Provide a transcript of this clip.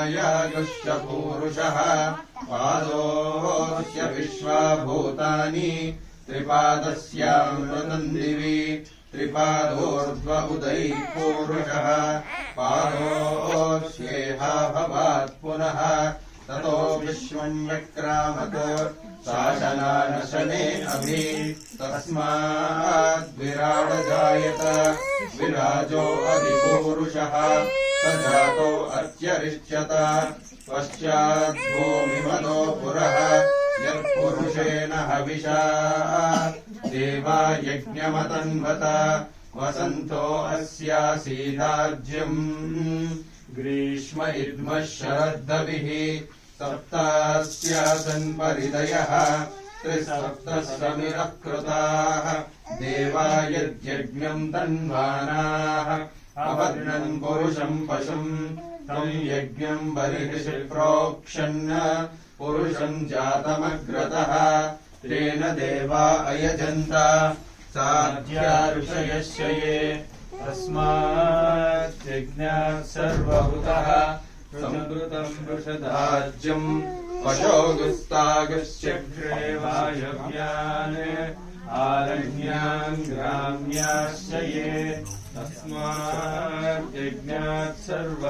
अस्मायागुश्च पूरुषः पादोऽस्य विश्वा भूतानि त्रिपादस्यामृतम् दिवि त्रिपादोर्ध्व उदैः पूरुषः पादोऽस्येहा भवात् पुनः ततो विश्वम् व्यक्रामत् शासनानशने अभि तस्माद्विराड जायत विराजो अधिपूरुषः स जातो अत्यरिष्यत पश्चाद्भूमिमदो पुरः यत्पुरुषेण हविषा देवा यज्ञमतन्वत वसन्तो अस्यासीदाज्यम् ग्रीष्म इद्मः शरद्दविः सप्तास्यासन् परिदयः त्रिसप्तः समिरः कृताः देवा यद्यज्ञम् तन्वानाः अवर्णन् पुरुषम् पशुम् तम् यज्ञम् बर्हिषि प्रोक्षन् पुरुषम् जातमग्रतः तेन देवा अयजन्त साध्या ऋषयस्य ये तस्माज्जज्ञात् सर्वभूतः संवृतम् वृषदाज्यम् पशोगुस्तागश्चक्रे वायव्यान् आरण्यान् ग्राम्याश्च ये तस्माज्जज्ञात् सर्वभूतः